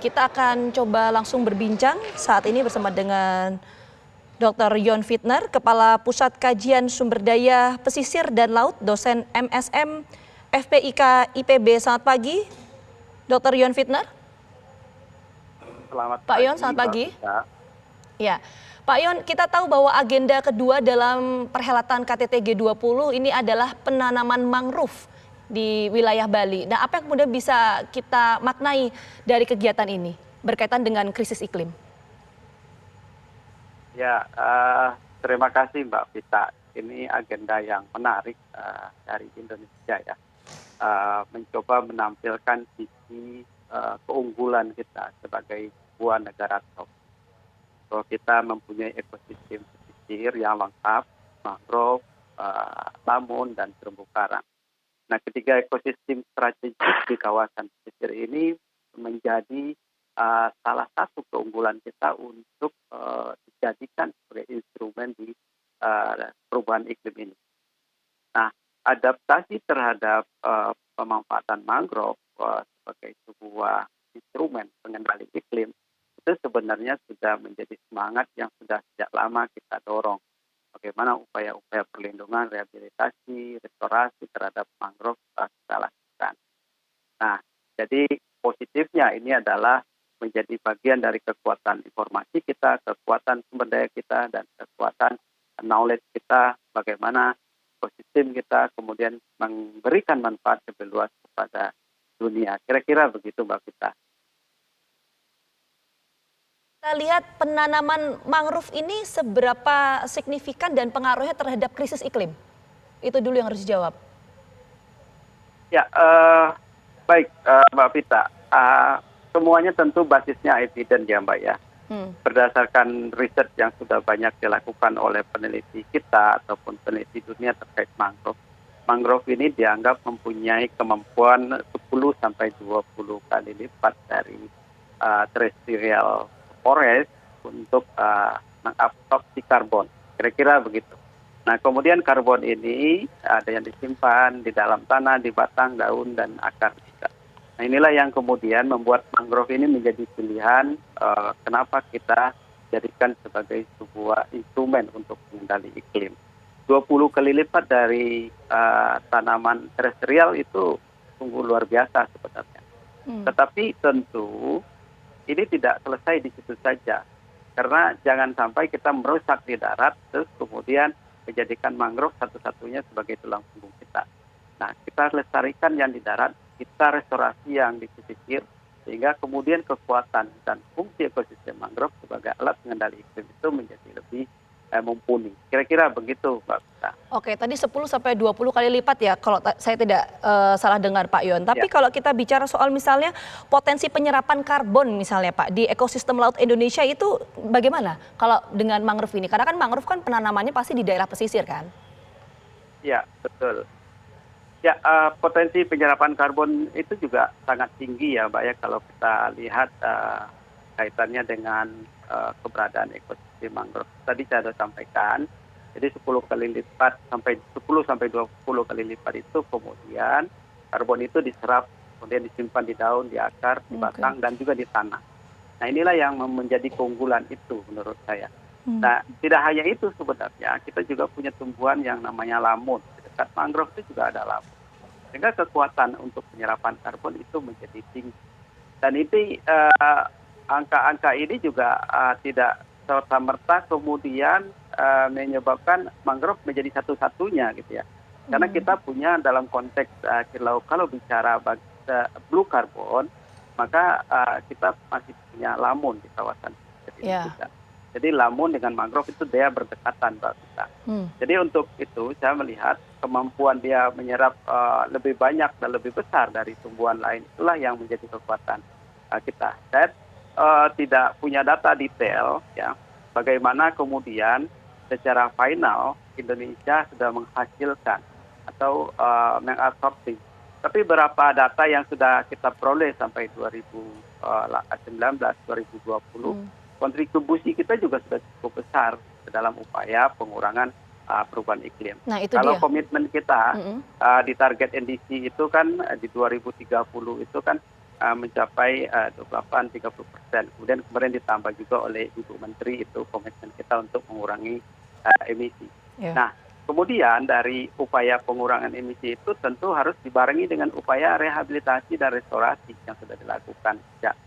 Kita akan coba langsung berbincang saat ini bersama dengan Dr. Yon Fitner, Kepala Pusat Kajian Sumber Daya Pesisir dan Laut, dosen MSM FPIK IPB. Selamat pagi, Dr. Yon Fitner. Selamat Pak pagi, Yon, selamat pagi. Mbak. Ya, Pak Yon, kita tahu bahwa agenda kedua dalam perhelatan KTT G20 ini adalah penanaman mangrove di wilayah Bali. Nah, apa yang kemudian bisa kita maknai dari kegiatan ini berkaitan dengan krisis iklim? Ya, terima kasih Mbak Vita. Ini agenda yang menarik dari Indonesia ya. Mencoba menampilkan sisi keunggulan kita sebagai sebuah negara top. Bahwa kita mempunyai ekosistem pesisir yang lengkap, mangrove, lamun, dan terumbu karang. Nah, ketiga ekosistem strategis di kawasan pesisir ini menjadi salah satu keunggulan kita untuk dijadikan sebagai instrumen di perubahan iklim ini. Nah, adaptasi terhadap pemanfaatan mangrove sebagai sebuah instrumen pengendali iklim itu sebenarnya sudah menjadi semangat yang sudah sejak lama kita dorong. Bagaimana upaya-upaya perlindungan, rehabilitasi, restorasi terhadap mangrove kita lakukan. Nah, jadi positifnya ini adalah menjadi bagian dari kekuatan informasi kita, kekuatan sumber daya kita, dan kekuatan knowledge kita, bagaimana ekosistem kita kemudian memberikan manfaat lebih luas kepada dunia. Kira-kira begitu Mbak Vita. Kita lihat penanaman mangrove ini seberapa signifikan dan pengaruhnya terhadap krisis iklim. Itu dulu yang harus dijawab. Ya, baik Mbak Vita. Semuanya tentu basisnya evidence ya Mbak ya. Berdasarkan riset yang sudah banyak dilakukan oleh peneliti kita ataupun peneliti dunia terkait mangrove. Mangrove ini dianggap mempunyai kemampuan 10-20 kali lipat dari terrestrial forest untuk mengabsorpsi karbon, kira-kira begitu. Nah, kemudian karbon ini ada yang disimpan di dalam tanah, di batang, daun, dan akar juga. Nah, inilah yang kemudian membuat mangrove ini menjadi pilihan kenapa kita jadikan sebagai sebuah instrumen untuk mengendali iklim. 20 kali lipat dari tanaman terestrial itu sungguh luar biasa sebenarnya. Tetapi tentu ini tidak selesai di situ saja, karena jangan sampai kita merusak di darat terus kemudian menjadikan mangrove satu-satunya sebagai tulang punggung kita. Nah, kita lestarikan yang di darat, kita restorasi yang di pesisir, sehingga kemudian kekuatan dan fungsi ekosistem mangrove sebagai alat pengendali iklim itu menjadi lebih mumpuni. Kira-kira begitu Mbak Vita. Oke, tadi 10-20 kali lipat ya kalau saya tidak salah dengar Pak Yon. Tapi kalau kita bicara soal misalnya potensi penyerapan karbon misalnya Pak di ekosistem laut Indonesia itu bagaimana kalau dengan mangrove ini? Karena kan mangrove kan penanamannya pasti di daerah pesisir kan? Ya, betul. Ya, potensi penyerapan karbon itu juga sangat tinggi ya Mbak ya kalau kita lihat kaitannya dengan keberadaan ekosistem mangrove. Tadi saya sudah sampaikan, jadi 10 kali lipat sampai 10-20 kali lipat itu kemudian karbon itu diserap, kemudian disimpan di daun, di akar, di batang, dan juga di tanah. Nah, inilah yang menjadi keunggulan itu menurut saya. Nah, tidak hanya itu sebenarnya, kita juga punya tumbuhan yang namanya lamun. Di dekat mangrove itu juga ada lamun. Sehingga kekuatan untuk penyerapan karbon itu menjadi tinggi. Dan itu angka-angka ini juga tidak serta-merta kemudian menyebabkan mangrove menjadi satu-satunya gitu ya. Karena kita punya dalam konteks kalau bicara blue carbon, maka kita masih punya lamun di kawasan ini juga. Jadi lamun dengan mangrove itu dia berdekatan Mbak Vita. Jadi untuk itu saya melihat kemampuan dia menyerap lebih banyak dan lebih besar dari tumbuhan lain, itulah yang menjadi kekuatan kita. Saya tidak punya data detail ya bagaimana kemudian secara final Indonesia sudah menghasilkan atau mengabsorpsi. Tapi berapa data yang sudah kita peroleh sampai 2019-2020, kontribusi kita juga sudah cukup besar dalam upaya pengurangan perubahan iklim. Nah, itu kalau dia. Komitmen kita di target NDC itu kan di 2030 itu kan mencapai 28-30%. Kemudian kemarin ditambah juga oleh Ibu Menteri itu komitmen kita untuk mengurangi emisi. Ya. Nah, kemudian dari upaya pengurangan emisi itu tentu harus dibarengi dengan upaya rehabilitasi dan restorasi yang sudah dilakukan sejak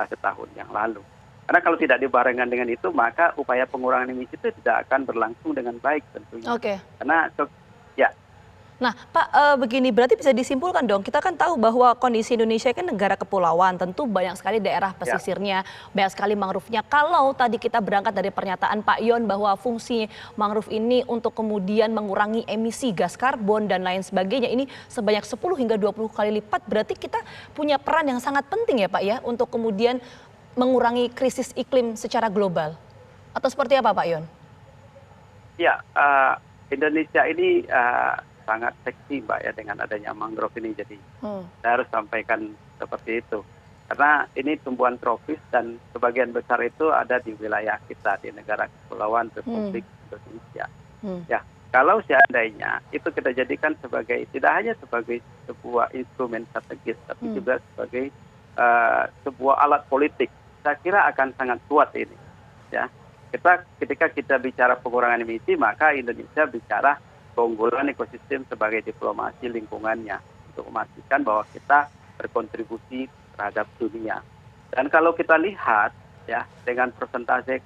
setahun yang lalu. Karena kalau tidak dibarengan dengan itu, maka upaya pengurangan emisi itu tidak akan berlangsung dengan baik tentunya. Oke. Karena ya. Nah, Pak, begini berarti bisa disimpulkan dong, kita kan tahu bahwa kondisi Indonesia kan negara kepulauan, tentu banyak sekali daerah pesisirnya, banyak sekali mangrove-nya. Kalau tadi kita berangkat dari pernyataan Pak Yon bahwa fungsi mangrove ini untuk kemudian mengurangi emisi gas karbon dan lain sebagainya, ini sebanyak 10 hingga 20 kali lipat, berarti kita punya peran yang sangat penting ya Pak ya, untuk kemudian mengurangi krisis iklim secara global. Atau seperti apa Pak Yon? Ya, Indonesia ini sangat seksi Mbak ya dengan adanya mangrove ini, jadi saya harus sampaikan seperti itu karena ini tumbuhan tropis dan sebagian besar itu ada di wilayah kita di negara kepulauan Republik Indonesia. Ya, kalau seandainya itu kita jadikan sebagai tidak hanya sebagai sebuah instrumen strategis tapi juga sebagai sebuah alat politik, saya kira akan sangat kuat ini ya. Ketika kita bicara pengurangan emisi, maka Indonesia bicara keunggulan ekosistem sebagai diplomasi lingkungannya untuk memastikan bahwa kita berkontribusi terhadap dunia. Dan kalau kita lihat ya dengan persentase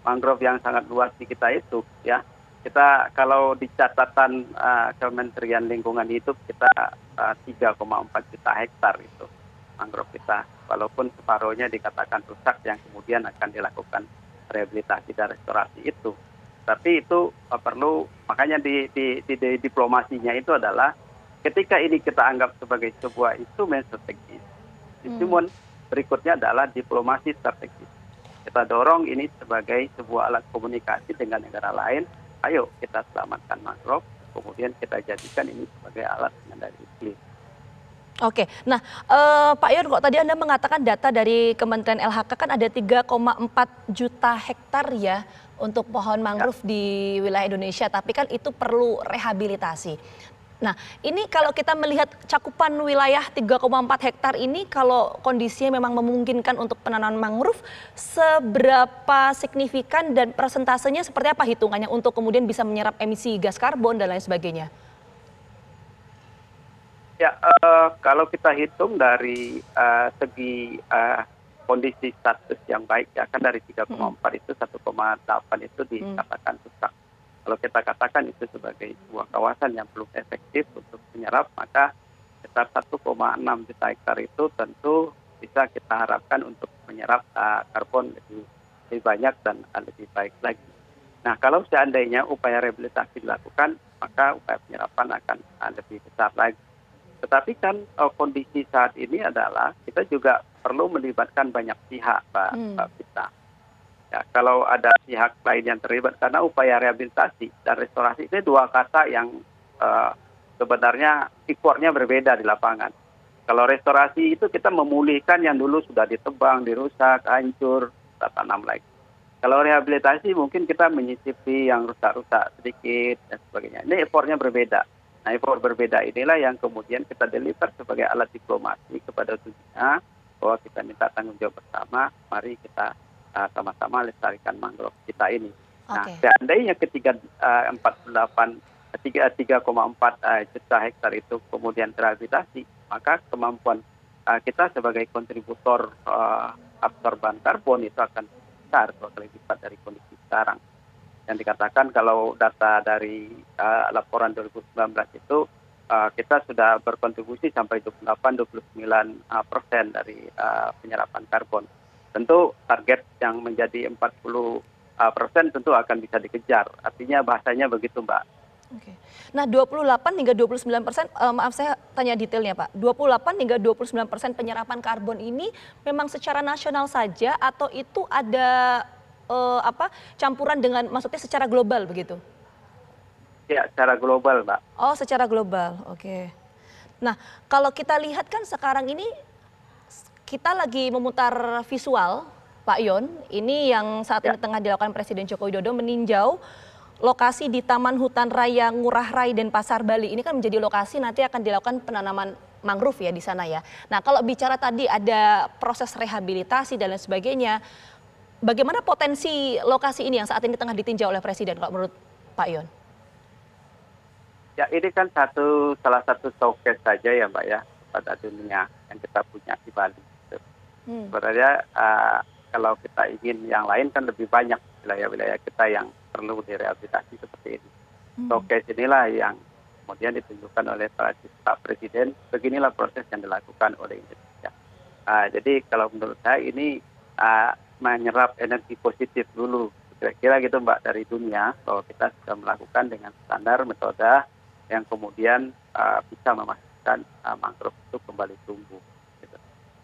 mangrove yang sangat luas di kita itu ya, kita kalau di catatan Kementerian Lingkungan Hidup kita 3,4 juta hektar itu mangrove kita, walaupun separuhnya dikatakan rusak yang kemudian akan dilakukan rehabilitasi dan restorasi itu. Tapi itu perlu, makanya di diplomasinya itu adalah ketika ini kita anggap sebagai sebuah instrumen strategis, instrumen berikutnya adalah diplomasi strategis. Kita dorong ini sebagai sebuah alat komunikasi dengan negara lain, ayo kita selamatkan mangrove, kemudian kita jadikan ini sebagai alat pengendali iklim. Oke, nah Pak Yon, kok tadi Anda mengatakan data dari Kementerian LHK kan ada 3,4 juta hektar ya untuk pohon mangrove di wilayah Indonesia, tapi kan itu perlu rehabilitasi. Nah, ini kalau kita melihat cakupan wilayah 3,4 hektar ini, kalau kondisinya memang memungkinkan untuk penanaman mangrove, seberapa signifikan dan persentasenya seperti apa hitungannya untuk kemudian bisa menyerap emisi gas karbon dan lain sebagainya? Ya, kalau kita hitung dari segi kondisi status yang baik ya kan dari 3,4 itu 1,8 itu dikatakan rusak. Kalau kita katakan itu sebagai sebuah kawasan yang belum efektif untuk menyerap, maka sekitar 1,6 juta hektar itu tentu bisa kita harapkan untuk menyerap karbon lebih banyak dan lebih baik lagi. Nah, kalau seandainya upaya rehabilitasi dilakukan, maka upaya penyerapan akan lebih besar lagi. Tetapi kan kondisi saat ini adalah kita juga perlu melibatkan banyak pihak, Mbak Pita. Ya, kalau ada pihak lain yang terlibat, karena upaya rehabilitasi dan restorasi ini dua kata yang sebenarnya ekornya berbeda di lapangan. Kalau restorasi itu kita memulihkan yang dulu sudah ditebang, dirusak, hancur, kita tanam lagi. Kalau rehabilitasi mungkin kita menyicipi yang rusak-rusak sedikit dan sebagainya. Ini ekornya berbeda. Nah, effort berbeda inilah yang kemudian kita deliver sebagai alat diplomasi kepada dunia bahwa kita minta tanggung jawab bersama, mari kita sama-sama lestarikan mangrove kita ini. Nah, seandainya 3,4 juta hektar itu kemudian terrehabilitasi, maka kemampuan kita sebagai kontributor absorban karbon itu akan besar 2 kali lipat dari kondisi sekarang. Yang dikatakan kalau data dari laporan 2019 itu kita sudah berkontribusi sampai 28-29% dari penyerapan karbon. Tentu target yang menjadi 40% tentu akan bisa dikejar. Artinya bahasanya begitu, Mbak. Oke. Nah, 28 hingga 29%, maaf saya tanya detailnya Pak, 28 hingga 29% penyerapan karbon ini memang secara nasional saja atau itu ada campuran dengan maksudnya secara global begitu? Ya, secara global, Mbak. Oh, secara global. Oke. Nah, kalau kita lihat kan sekarang ini kita lagi memutar visual, Pak Yon, ini yang saat ini tengah dilakukan Presiden Joko Widodo meninjau lokasi di Taman Hutan Raya Ngurah Rai dan Pasar Bali. Ini kan menjadi lokasi nanti akan dilakukan penanaman mangrove ya di sana ya. Nah kalau bicara tadi ada proses rehabilitasi dan lain sebagainya, bagaimana potensi lokasi ini yang saat ini tengah ditinjau oleh Presiden kalau menurut Pak Yon? Ya ini kan salah satu showcase saja ya Mbak ya pada dunia yang kita punya di Bali. Gitu. Sebenarnya kalau kita ingin yang lain kan lebih banyak wilayah-wilayah kita yang perlu direhabilitasi seperti ini. Showcase inilah yang kemudian ditunjukkan oleh Pak Presiden, beginilah proses yang dilakukan oleh Indonesia. Jadi kalau menurut saya ini menyerap energi positif dulu, kira-kira gitu Mbak dari dunia, bahwa kita sudah melakukan dengan standar metode yang kemudian bisa memastikan mangrove itu kembali tumbuh. Gitu.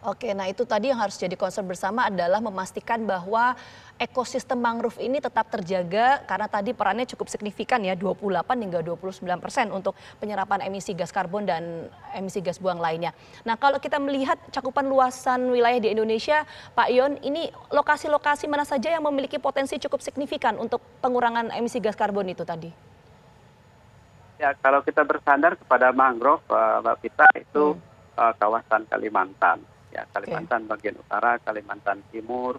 Oke, nah itu tadi yang harus jadi concern bersama adalah memastikan bahwa ekosistem mangrove ini tetap terjaga karena tadi perannya cukup signifikan ya 28 hingga 29% untuk penyerapan emisi gas karbon dan emisi gas buang lainnya. Nah kalau kita melihat cakupan luasan wilayah di Indonesia, Pak Yon, ini lokasi-lokasi mana saja yang memiliki potensi cukup signifikan untuk pengurangan emisi gas karbon itu tadi? Ya kalau kita bersandar kepada mangrove, Mbak Vita itu kawasan Kalimantan. Ya, Kalimantan bagian utara, Kalimantan Timur,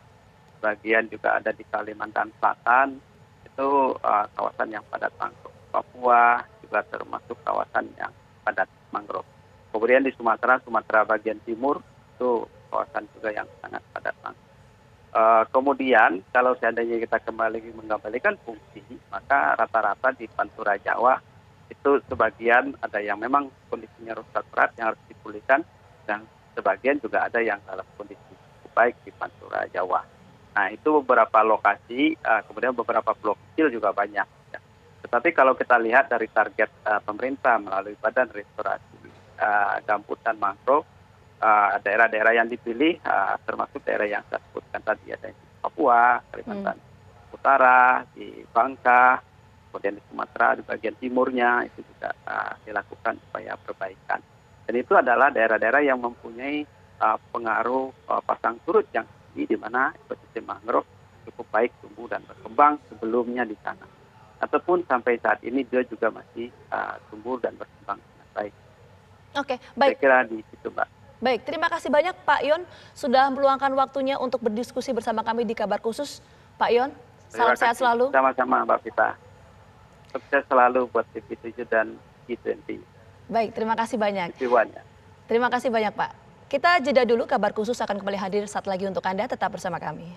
bagian juga ada di Kalimantan Selatan, itu kawasan yang padat mangrove. Papua juga termasuk kawasan yang padat mangrove. Kemudian di Sumatera bagian timur, itu kawasan juga yang sangat padat mangrove. Kemudian kalau seandainya kita mengembalikan fungsi, maka rata-rata di Pantura Jawa, itu sebagian ada yang memang kondisinya rusak berat yang harus dipulihkan, dan sebagian juga ada yang dalam kondisi cukup baik di Pantura Jawa. Nah itu beberapa lokasi, kemudian beberapa pulau kecil juga banyak. Ya. Tetapi kalau kita lihat dari target pemerintah melalui Badan Restorasi Gambut dan Mangrove, daerah-daerah yang dipilih termasuk daerah yang saya sebutkan tadi, ada di Papua, Kalimantan Utara, di Bangka, kemudian di Sumatera, di bagian timurnya itu juga dilakukan upaya perbaikan. Dan itu adalah daerah-daerah yang mempunyai pengaruh pasang surut yang tinggi, di mana ekosistem mangrove cukup baik tumbuh dan berkembang sebelumnya di sana. Ataupun sampai saat ini dia juga masih tumbuh dan berkembang dengan baik. Oke, baik. Saya kira di situ, Mbak. Baik, terima kasih banyak Pak Yon sudah meluangkan waktunya untuk berdiskusi bersama kami di Kabar Khusus. Pak Yon, salam sehat selalu. Sama-sama Mbak Vita. Sukses selalu buat TV7 dan G20. Baik, terima kasih banyak. TV1-nya. Terima kasih banyak Pak. Kita jeda dulu, Kabar Khusus akan kembali hadir saat lagi untuk Anda, tetap bersama kami.